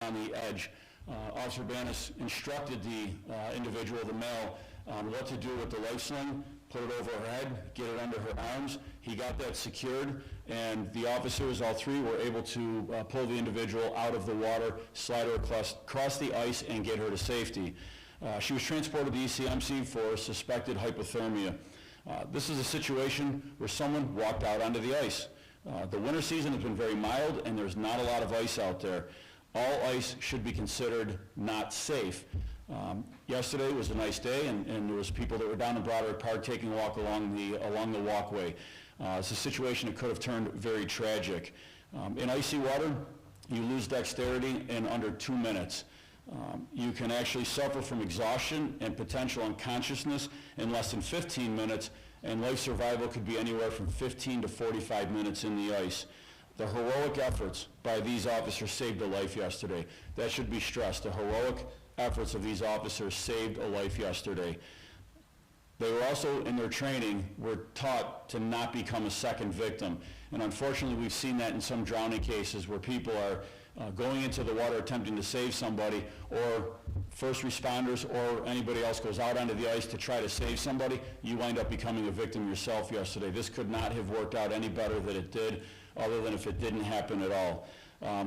on the edge. Officer Banas instructed the individual, the male, on what to do with the life sling, put it over her head, get it under her arms. He got that secured, and the officers, all three, were able to pull the individual out of the water, slide her across the ice, and get her to safety. She was transported to ECMC for suspected hypothermia. This is a situation where someone walked out onto the ice. The winter season has been very mild, and there's not a lot of ice out there. All ice should be considered not safe. Yesterday was a nice day, and there was people that were down in Broderick Park taking a walk along the walkway. It's a situation that could have turned very tragic. In icy water, you lose dexterity in under 2 minutes. You can actually suffer from exhaustion and potential unconsciousness in less than 15 minutes, and life survival could be anywhere from 15 to 45 minutes in the ice. The heroic efforts by these officers saved a life yesterday. That should be stressed. The heroic efforts of these officers saved a life yesterday. They were also, in their training, were taught to not become a second victim. And unfortunately, we've seen that in some drowning cases where people are going into the water attempting to save somebody, or first responders or anybody else goes out onto the ice to try to save somebody. You wind up becoming a victim yourself yesterday. This could not have worked out any better than it did, other than if it didn't happen at all.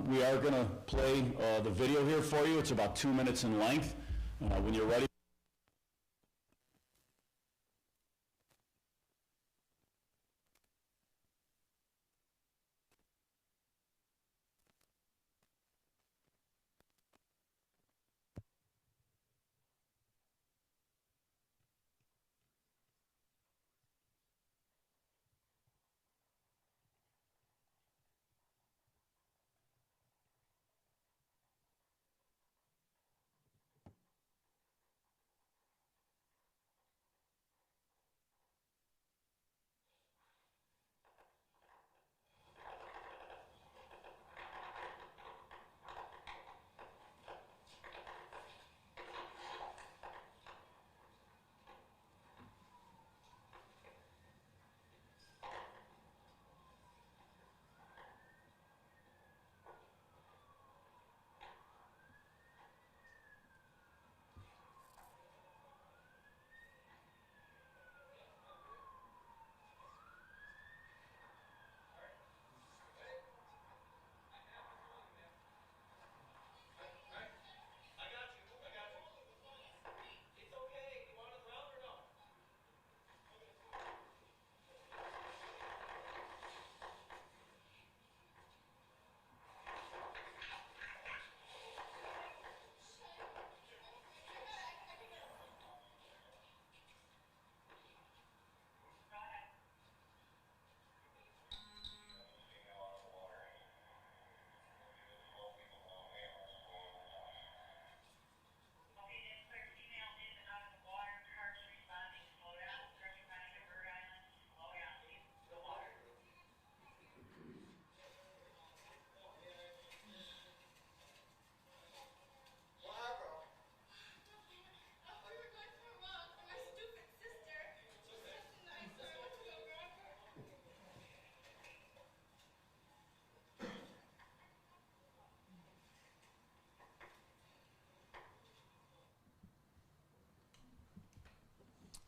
We are going to play the video here for you. It's about 2 minutes in length. When you're ready.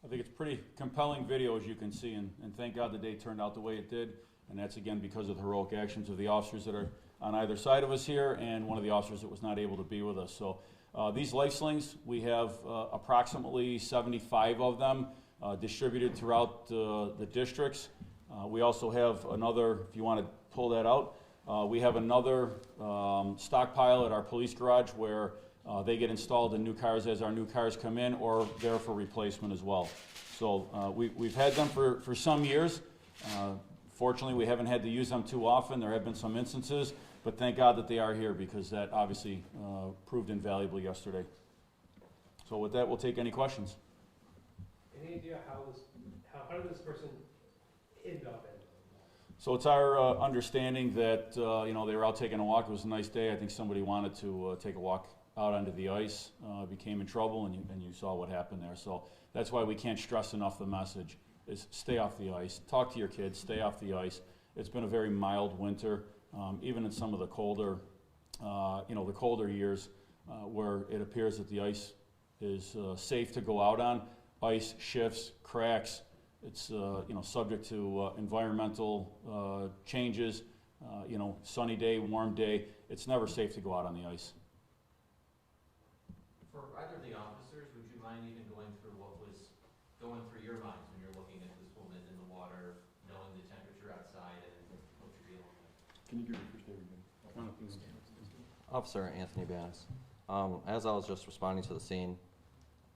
I think it's pretty compelling video, as you can see, and thank God the day turned out the way it did. And that's, again, because of the heroic actions of the officers that are on either side of us here, and one of the officers that was not able to be with us. So these life slings, we have approximately 75 of them distributed throughout the districts. We also have another, if you want to pull that out, we have another stockpile at our police garage where they get installed in new cars as our new cars come in, or they're for replacement as well. So we've had them for some years. Fortunately, we haven't had to use them too often. There have been some instances, but thank God that they are here, because that obviously proved invaluable yesterday. So with that, we'll take any questions. Any idea how did this person end up in? So it's our understanding that they were out taking a walk. It was a nice day. I think somebody wanted to take a walk out onto the ice, became in trouble, and you saw what happened there. So that's why we can't stress enough the message is stay off the ice. Talk to your kids, stay off the ice. It's been a very mild winter. Even in some of the colder the colder years, where it appears that the ice is safe to go out on. Ice shifts, cracks. It's subject to environmental changes. Sunny day, warm day. It's never safe to go out on the ice. For either of the officers, would you mind even going through what was going through your minds when you're looking at this woman in the water, knowing the temperature outside and what you're dealing with? Can you give your first name again? Officer Anthony Banas. As I was just responding to the scene,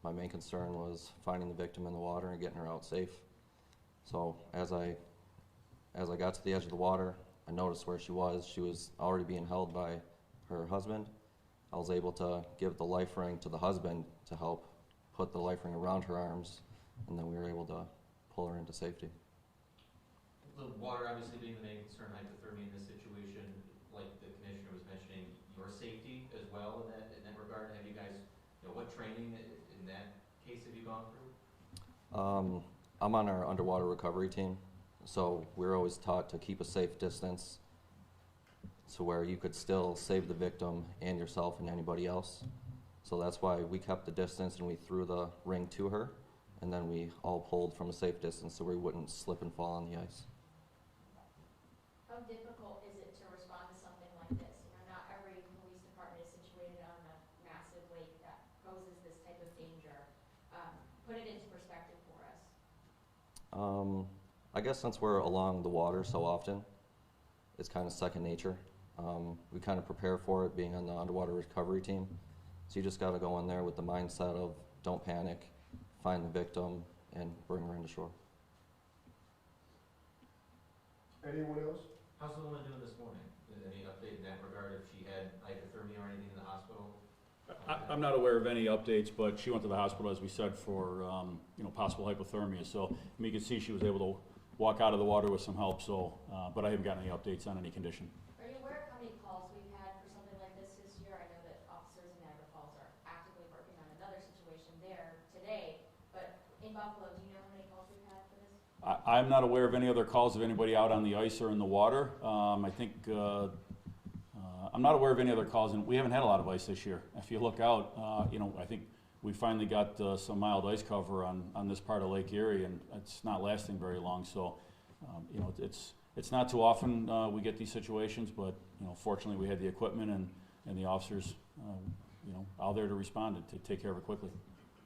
my main concern was finding the victim in the water and getting her out safe. So as I got to the edge of the water, I noticed where she was. She was already being held by her husband. I was able to give the life ring to the husband to help put the life ring around her arms, and then we were able to pull her into safety. The water obviously being the main concern, hypothermia in this situation, like the commissioner was mentioning, your safety as well in that regard. Have you guys, what training in that case have you gone through? I'm on our underwater recovery team, so we're always taught to keep a safe distance to where you could still save the victim and yourself and anybody else. So that's why we kept the distance and we threw the ring to her, and then we all pulled from a safe distance so we wouldn't slip and fall on the ice. How difficult is it to respond to something like this? Not every police department is situated on a massive lake that poses this type of danger. Put it into perspective for us. I guess since we're along the water so often, it's kind of second nature. We kind of prepare for it being on the underwater recovery team. So you just got to go in there with the mindset of don't panic, find the victim, and bring her into shore. Anyone else? How's the woman doing this morning? Any update in that regard, if she had hypothermia or anything in the hospital? I'm not aware of any updates, but she went to the hospital, as we said, for possible hypothermia. So you can see she was able to walk out of the water with some help. So, but I haven't gotten any updates on any condition. Are you aware of how many calls we've had for something like this year? I know that officers in Niagara Falls are actively working on another situation there today, but in Buffalo, do you know how many calls we've had for this? I'm not aware of any other calls of anybody out on the ice or in the water. I think I'm not aware of any other calls, and we haven't had a lot of ice this year. If you look out, I think we finally got some mild ice cover on this part of Lake Erie, and it's not lasting very long. So, it's not too often we get these situations, but fortunately we had the equipment and the officers, out there to respond and to take care of it quickly.